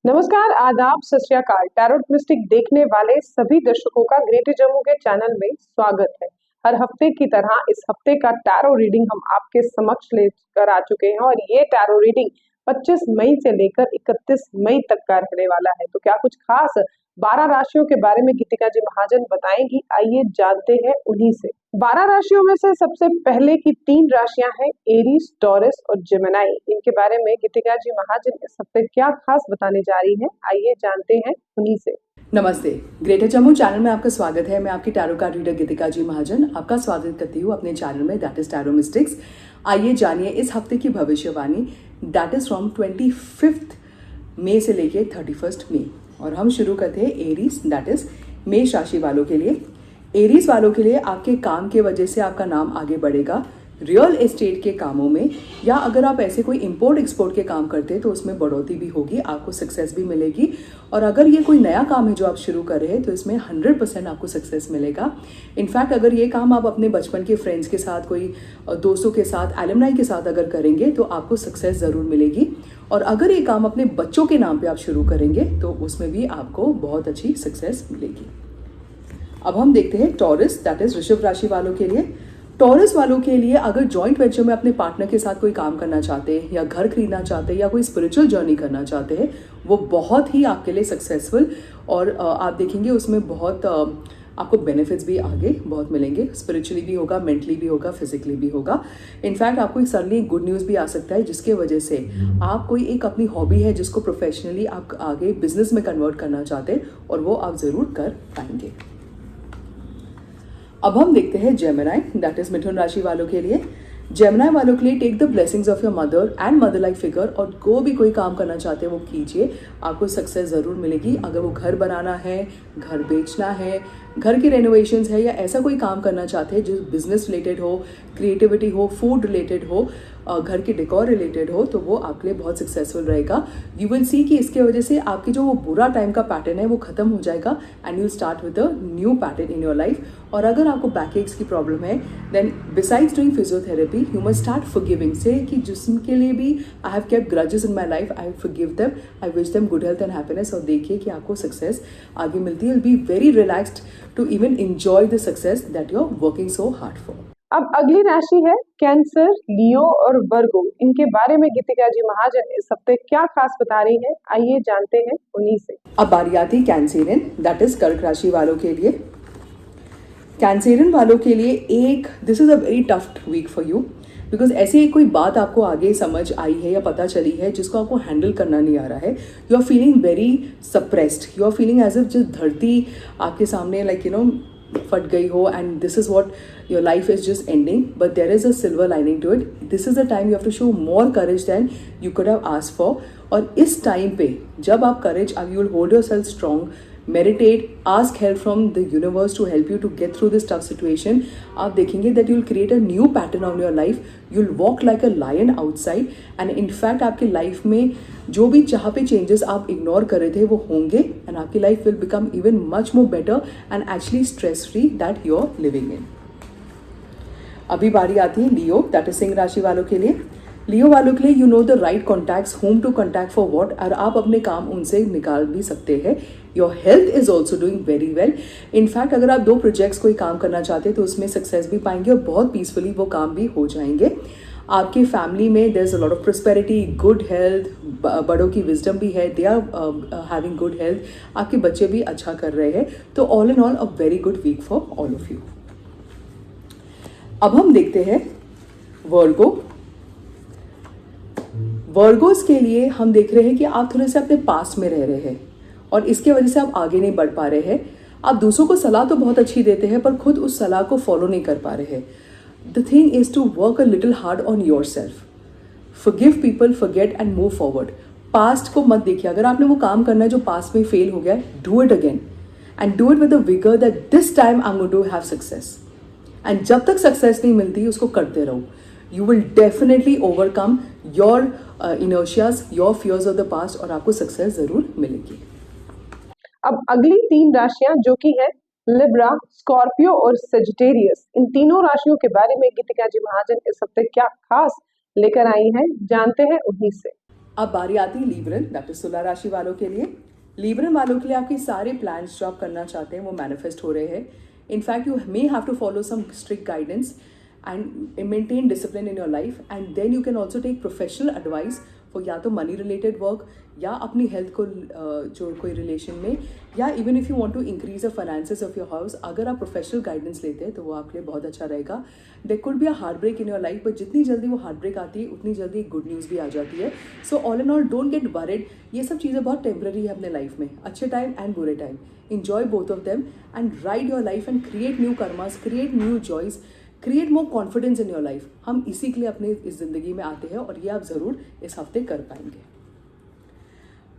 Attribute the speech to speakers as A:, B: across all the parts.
A: नमस्कार, आदाब, सत श्री अकाल। टैरोट मिस्टिक देखने वाले सभी दर्शकों का ग्रेटर जम्मू के चैनल में स्वागत है। हर हफ्ते की तरह इस हफ्ते का टैरो रीडिंग हम आपके समक्ष लेकर आ चुके हैं और ये टैरो रीडिंग 25 मई से लेकर 31 मई तक का रहने वाला है। तो क्या कुछ खास 12 राशियों के बारे में गीतिका जी महाजन बताएंगी, आइए जानते हैं उन्हीं से। 12 राशियों में से सबसे पहले की 3 राशियां हैं एरीज, टॉरस और जेमिनी। इनके बारे में गीतिका जी महाजन इस हफ्ते क्या खास बताने जा रही हैं, आइए जानते हैं उन्हीं से।
B: नमस्ते, ग्रेटर जम्मू चैनल में आपका स्वागत है। मैं आपकी टैरो कार्ड रीडर गीतिका जी महाजन आपका स्वागत करती हूँ अपने चैनल में, दैट इज टैरो मिस्टिक्स। आइए जानिए इस हफ्ते की भविष्यवाणी, दैट इज फ्रॉम 25 मई से लेके 31 मई। और हम शुरू करते हैं एरीज, दैट इज मेष राशि वालों के लिए। एरीज वालों के लिए आपके काम के वजह से आपका नाम आगे बढ़ेगा रियल एस्टेट के कामों में, या अगर आप ऐसे कोई इंपोर्ट एक्सपोर्ट के काम करते हैं तो उसमें बढ़ोतरी भी होगी, आपको सक्सेस भी मिलेगी। और अगर ये कोई नया काम है जो आप शुरू कर रहे हैं तो इसमें 100% आपको सक्सेस मिलेगा। इनफैक्ट अगर ये काम आप अपने बचपन के फ्रेंड्स के साथ, कोई दोस्तों के साथ, एलुमनाई के साथ अगर करेंगे तो आपको सक्सेस ज़रूर मिलेगी। और अगर ये काम अपने बच्चों के नाम पे आप शुरू करेंगे तो उसमें भी आपको बहुत अच्छी सक्सेस मिलेगी। अब हम देखते हैं टॉरस, दैट इज वृषभ राशि वालों के लिए। टॉरस वालों के लिए अगर जॉइंट वेंचर में अपने पार्टनर के साथ कोई काम करना चाहते हैं, या घर खरीदना चाहते हैं, या कोई स्पिरिचुअल जर्नी करना चाहते हैं, वो बहुत ही आपके लिए सक्सेसफुल, और आप देखेंगे उसमें बहुत आपको बेनिफिट्स भी आगे बहुत मिलेंगे। स्पिरिचुअली भी होगा, मेंटली भी होगा, फिजिकली भी होगा। इनफैक्ट आपको एक सडनली गुड न्यूज़ भी आ सकता है जिसके वजह से आप कोई एक अपनी हॉबी है जिसको प्रोफेशनली आप आगे बिजनेस में कन्वर्ट करना चाहते हैं, और वो आप ज़रूर कर पाएंगे। अब हम देखते हैं जेमिनी, दैट इज मिथुन राशि वालों के लिए। जेमिनी वालों के लिए take the blessings of your mother and mother like figure, और कोई काम करना चाहते हैं वो कीजिए, आपको सक्सेस ज़रूर मिलेगी। अगर वो घर बनाना है, घर बेचना है, घर की रेनोवेशंस है, या ऐसा कोई काम करना चाहते हैं जो बिजनेस रिलेटेड हो, क्रिएटिविटी हो, फूड रिलेटेड हो, घर के डेकोर रिलेटेड हो, तो वो आपके लिए बहुत सक्सेसफुल रहेगा। यू विल सी कि इसके वजह से आपके जो वो बुरा टाइम का पैटर्न है वो खत्म हो जाएगा, and you start with a new pattern in your life. और अगर आपको बैक एक्स की प्रॉब्लम है, then besides doing physiotherapy you must start forgiving, say कि जिसके लिए भी I have kept grudges in my life, I forgive them, I wish them good health and happiness. और देखिए कि आपको सक्सेस आगे मिलती है। Will be very relaxed to even enjoy the success that you are working so hard for.
A: अब अगली राशि है कैंसर, लियो और वर्गो। इनके बारे में गीतिका जी महाजन इस हफ्ते क्या खास बता रही हैं, आइए जानते हैं उन्हीं से।
B: अब बारी आती कैंसेरियन, दैट इज कर्क राशि वालों के लिए। कैंसेरियन वालों के लिए this is a very tough week for you, because ऐसी एक कोई बात आपको आगे समझ आई है या पता चली है जिसको आपको हैंडल करना नहीं आ रहा है। You are feeling very suppressed, you are feeling as if जिस धरती आपके सामने लाइक फट गई हो, and this is what your life is just ending, but there is a silver lining to it. This is the time you have to show more courage than you could have asked for. और इस time पे जब आप courage, you will hold yourself strong, meditate, ask help from the universe to help you to get through this tough situation. आप देखेंगे that you'll create a new pattern on your life. You'll walk like a lion outside, and in fact आपकी life में जो भी जहाँ पे changes आप ignore कर रहे थे वो होंगे, and आपकी life will become even much more better and actually stress free that you're living in. अभी बारी आती है लियो, दैट इज सिंह राशि वालों के लिए। लियो वालों के लिए you know the right contacts, whom to contact for what, और आप अपने काम उनसे निकाल भी सकते हैं। Your health is also doing very well. In fact अगर आप 2 प्रोजेक्ट्स कोई काम करना चाहते हैं तो उसमें सक्सेस भी पाएंगे और बहुत पीसफुली वो काम भी हो जाएंगे। आपकी फैमिली में there is a lot of prosperity, good health, बड़ों की विजडम भी है, they are having good health, आपके बच्चे भी अच्छा कर रहे हैं। तो all in all a very good week for all of you. अब हम देखते हैं वर्गो। वर्गोस के लिए हम देख रहे हैं कि आप थोड़े से अपने पास्ट में रह रहे हैं और इसके वजह से आप आगे नहीं बढ़ पा रहे हैं। आप दूसरों को सलाह तो बहुत अच्छी देते हैं पर खुद उस सलाह को फॉलो नहीं कर पा रहे हैं। The thing is to work a little hard on yourself, forgive people, forget and move forward. Past को मत देखिए। अगर आपने वो काम करना है जो पास्ट में फेल हो गया, do it again and do it with a vigour that this time I am going to have success. And जब तक सक्सेस नहीं मिलती उसको करते रहो। You will definitely overcome your inertias, your fears of the past, और आपको success जरूर मिलेगी।
A: अब अगली 3 राशियां जो कि है लिब्रा, स्कॉर्पियो और सेजिटेरियस, इन तीनों राशियों के बारे में गीतिका जी महाजन इस हफ्ते क्या खास लेकर आई हैं, जानते हैं उन्हीं से।
B: अब बारी आती है लीब्रन, दैट इज तुला राशि वालों के लिए। लीब्रन वालों के लिए आपके सारे प्लान्स जो आप करना चाहते हैं वो मैनिफेस्ट हो रहे हैं। In fact you may have to follow some strict guidance and maintain discipline in your life, and then you can also take professional advice for या तो मनी रिलेटेड वर्क या अपनी हेल्थ को जो कोई रिलेशन में, या even if you want to increase the finances of your house, अगर आप प्रोफेशनल गाइडेंस लेते हैं तो वो आपके लिए बहुत अच्छा रहेगा। There could be a heart break in your life, but जितनी जल्दी वो हार्ट ब्रेक आती है उतनी जल्दी गुड न्यूज़ भी आ जाती है। So all in all don't get worried, ये सब चीज़ें बहुत टेम्पररी है अपने लाइफ में, अच्छे टाइम एंड बुरे time. enjoy both of them and ride your life and create new karmas, create new joys, create more confidence in your life. हम इसी के लिए अपने इस जिंदगी में आते हैं और ये आप जरूर इस हफ्ते कर पाएंगे।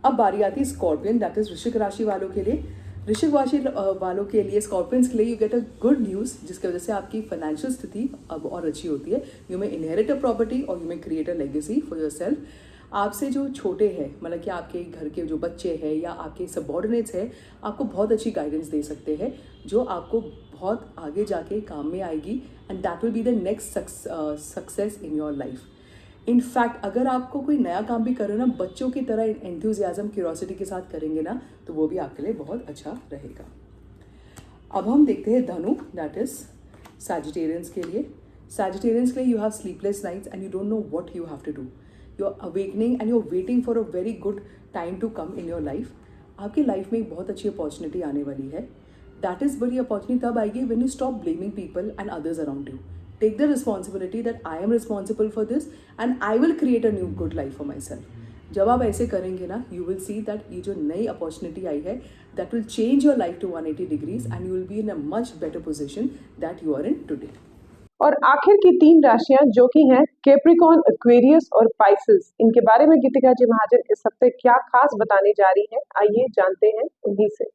B: अब बारी आती है स्कॉर्पियन, दैट इज वृश्चिक राशि वालों के लिए। वृश्चिक राशि वालों के लिए, स्कॉर्पियंस के लिए you get a good news, जिसकी वजह से आपकी फाइनेंशियल स्थिति अब और अच्छी होती है। You may inherit a property और you may create a legacy for yourself. आपसे जो छोटे हैं, मतलब कि आपके घर के जो बच्चे हैं या आपके सबॉर्डिनेट्स हैं, आपको बहुत अच्छी गाइडेंस दे सकते हैं जो आपको बहुत आगे जाके काम में आएगी, and that will be the next success in your life. In fact अगर आपको कोई नया काम भी करो ना, बच्चों की तरह एंथुजियाज्म क्यूरोसिटी के साथ करेंगे ना, तो वो भी आपके लिए बहुत अच्छा रहेगा। अब हम देखते हैं धनु, दैट इज सैजिटेरियंस के लिए। सैजिटेरियंस के लिए you have sleepless nights and you don't know what you have to do. You are awakening and you are waiting for a very good time to come in your life. आपकी life में एक बहुत अच्छी opportunity आने वाली है। That is बड़ी opportunity तब आएगी when you stop blaming people and others around you. Take the responsibility that I am responsible for this and I will create a new good life for myself. जब आप ऐसे करेंगे ना, you will see that ये जो नई opportunity आई है, that will change your life to 180 degrees and you will be in a much better position that you are in today.
A: और आखिर की 3 राशियां जो कि हैं कैप्रिकॉर्न, एक्वेरियस और पाइसेस, इनके बारे में गीतिका जी महाजन इस हफ्ते क्या खास बताने जा रही है, आइए जानते हैं उन्हीं से।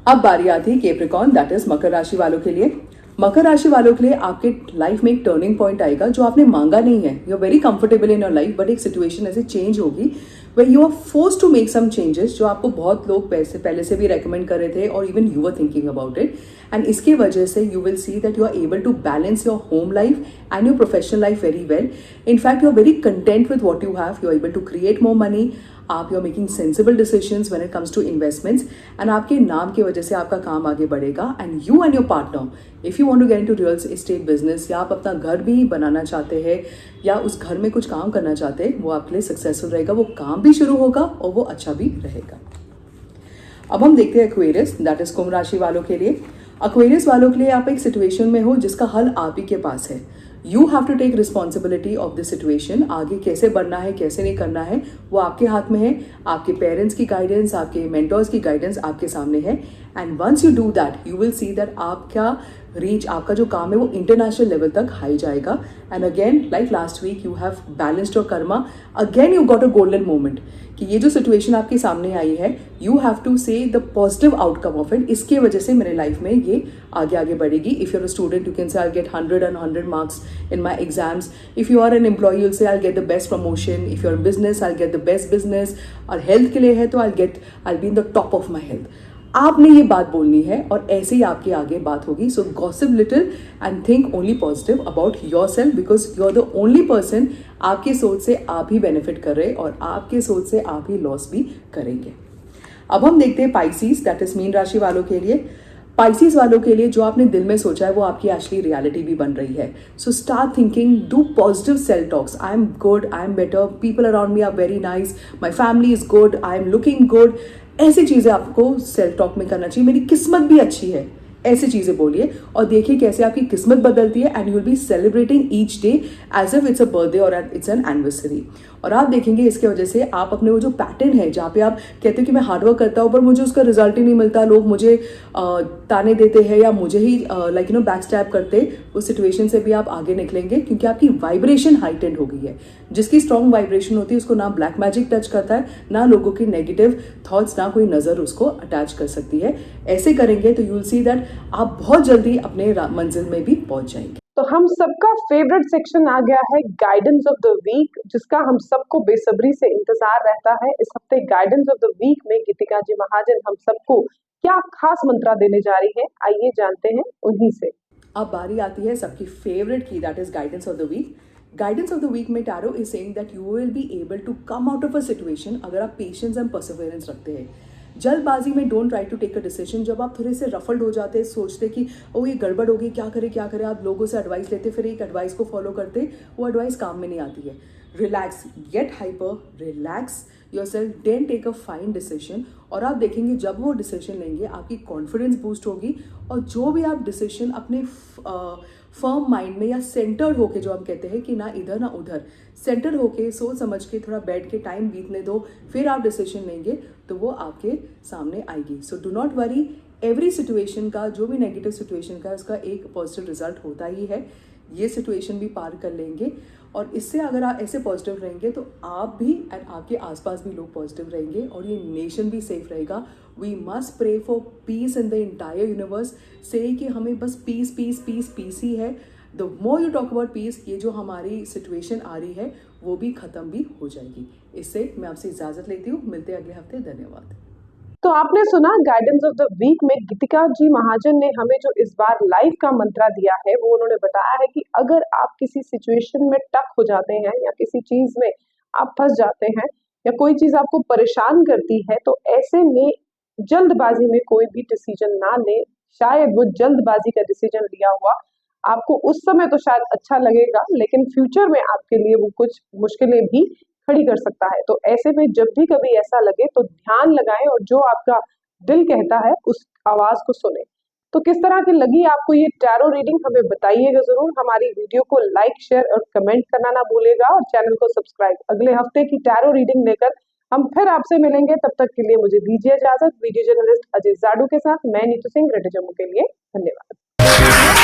B: अब बारी आती है कैप्रिकॉर्न, दैट इज मकर राशि वालों के लिए। मकर राशि वालों के लिए आपके लाइफ में एक टर्निंग पॉइंट आएगा जो आपने मांगा नहीं है। You are very comfortable in your life, but एक सिचुएशन ऐसे चेंज होगी where you are forced to make some changes, जो आपको बहुत लोग पहले से भी रेकमेंड कर रहे थे और even you were thinking about it, and इसकी वजह से you will see that you are able to balance your home life and your professional life very well. In fact you are very content with what you have, you are able to create more money, आप you are making sensible decisions when it comes to investments, and आपके नाम की वजह से आपका काम आगे बढ़ेगा। And you and your partner, if you want to get into real estate business, या आप अपना घर भी बनाना चाहते हैं या उस घर में कुछ काम करना चाहते हैं, वो आपके लिए सक्सेसफुल रहेगा। वो काम भी शुरू होगा और वो अच्छा भी रहेगा। अब हम देखते हैं एक्वेरियस, दैट इज कुंभ राशि वालों के लिए। एक्वेरियस वालों के लिए आप एक सिचुएशन में हो जिसका हल आप ही के पास है। You have to take responsibility of this situation. आगे कैसे बढ़ना है, कैसे नहीं करना है, वो आपके हाथ में है। आपके पेरेंट्स की गाइडेंस, आपके मेंटर्स की गाइडेंस आपके सामने है, and once you do that you will see that आपका रीच, आपका जो काम है वो इंटरनेशनल लेवल तक हाई जाएगा। And again like last week you have balanced your karma, again you got a golden moment कि ये जो सिचुएशन आपके सामने आई है, you have to say the positive outcome of it. इसके वजह से मेरे लाइफ में ये आगे आगे बढ़ेगी। If you are a student you can say I get 100 and 100 marks in my exams. If you are an employee you'll say I get the best promotion. If you are business I get the best business. और health के लिए है तो I be in the top of my health. आपने ये बात बोलनी है और ऐसे ही आपके आगे बात होगी। So gossip little and think only positive about yourself, because you are the only person. आपकी सोच से आप ही बेनिफिट कर रहे और आपके सोच से आप ही लॉस भी करेंगे। अब हम देखते हैं पाइसीज, दैट इज मीन राशि वालों के लिए। पाइसीज वालों के लिए जो आपने दिल में सोचा है वो आपकी एक्चुअली रियलिटी भी बन रही है। So start thinking, do positive self talks. I am good, I am better, people around me are very nice, my family is good, I am looking good. ऐसी चीज़ें आपको सेल्फ टॉक में करना चाहिए। मेरी किस्मत भी अच्छी है, ऐसी चीज़ें बोलिए और देखिए कैसे आपकी किस्मत बदलती है। And you will be celebrating each day as if it's a birthday और इट्स एन एनिवर्सरी। और आप देखेंगे इसके वजह से आप अपने वो जो पैटर्न है जहाँ पे आप कहते हो कि मैं हार्डवर्क करता हूँ पर मुझे उसका रिजल्ट ही नहीं मिलता, लोग मुझे ताने देते हैं या मुझे ही लाइक बैक स्टैप करते, उस सिचुएशन से भी आप आगे निकलेंगे क्योंकि आपकी वाइब्रेशन हाइटेंड हो गई है। जिसकी स्ट्रॉन्ग वाइब्रेशन होती है उसको ना ब्लैक मैजिक टच करता है, ना लोगों की नेगेटिव थॉट्स, ना कोई नज़र उसको अटैच कर सकती है। ऐसे करेंगे तो यू विल सी दैट आप बहुत जल्दी अपने मंजिल में भी पहुंच जाएंगे।
A: तो हम सबका फेवरेट सेक्शन आ गया है गाइडेंस ऑफ द वीक, जिसका हम सबको बेसब्री से इंतजार रहता है। इस हफ्ते गाइडेंस ऑफ द वीक में गीतिका जी महाजन हम सबको क्या खास मंत्रा देने जा रही है, आइए जानते हैं उन्हीं से।
B: अब बारी आती है सबकी फेवरेट की, that is guidance of the week. Guidance of the week में tarot is saying that you will be able to come out of a situation अगर आप पेशेंस एंड परसिवरेंस रखते हैं। जल्दबाजी में don't try to take a decision. जब आप थोड़े से रफल्ड हो जाते, सोचते कि ओ ये गड़बड़ होगी, क्या करें, आप लोगों से एडवाइस लेते, फिर एक एडवाइस को फॉलो करते, वो एडवाइस काम में नहीं आती है। Relax, get hyper, relax yourself, then take a fine decision. और आप देखेंगे जब वो डिसीजन लेंगे आपकी कॉन्फिडेंस बूस्ट होगी, और जो भी आप डिसीजन अपने फर्म माइंड में या सेंटर्ड होके, जो हम कहते हैं कि ना इधर ना उधर, सेंटर होके सोच समझ के थोड़ा बैठ के टाइम बीतने दो, फिर आप डिसीजन लेंगे तो वो आपके सामने आएगी। So do not worry, every situation का, जो भी नेगेटिव सिचुएशन का, उसका एक पॉजिटिव रिजल्ट होता ही है। ये सिचुएशन भी पार कर लेंगे, और इससे अगर आप ऐसे पॉजिटिव रहेंगे तो आप भी एंड आपके आसपास भी लोग पॉजिटिव रहेंगे, और ये नेशन भी सेफ रहेगा। We must pray for peace in the entire universe, say कि हमें बस पीस पीस पीस पीस ही है। The more you talk about peace, ये जो हमारी सिचुएशन आ रही है वो भी ख़त्म भी हो जाएगी। इससे मैं आपसे इजाज़त लेती हूँ, मिलते हैं अगले हफ्ते, धन्यवाद।
A: तो आपने सुना गाइडेंस ऑफ द वीक में गीतिका जी महाजन ने हमें जो इस बार लाइफ का मंत्रा दिया है, वो उन्होंने बताया है कि अगर आप किसी सिचुएशन में टक हो जाते हैं या किसी चीज में आप फंस जाते हैं या कोई चीज आपको परेशान करती है, तो ऐसे में जल्दबाजी में कोई भी डिसीजन ना ले। शायद वो जल्दबाजी का डिसीजन लिया हुआ आपको उस समय तो शायद अच्छा लगेगा, लेकिन फ्यूचर में आपके लिए वो कुछ मुश्किलें भी खड़ी कर सकता है। तो ऐसे में जब भी कभी ऐसा लगे तो ध्यान लगाएं और जो आपका दिल कहता है उस आवाज को सुने। तो किस तरह की लगी आपको ये टैरो रीडिंग, हमें बताइएगा जरूर। हमारी वीडियो को लाइक, शेयर और कमेंट करना ना भूलेगा, और चैनल को सब्सक्राइब। अगले हफ्ते की टैरो रीडिंग लेकर हम फिर आपसे मिलेंगे। तब तक के लिए मुझे दीजिए इजाजत। वीडियो जर्नलिस्ट अजय जाडू के साथ मैं नीतू सिंह, ग्रेटर जम्मू के लिए। धन्यवाद।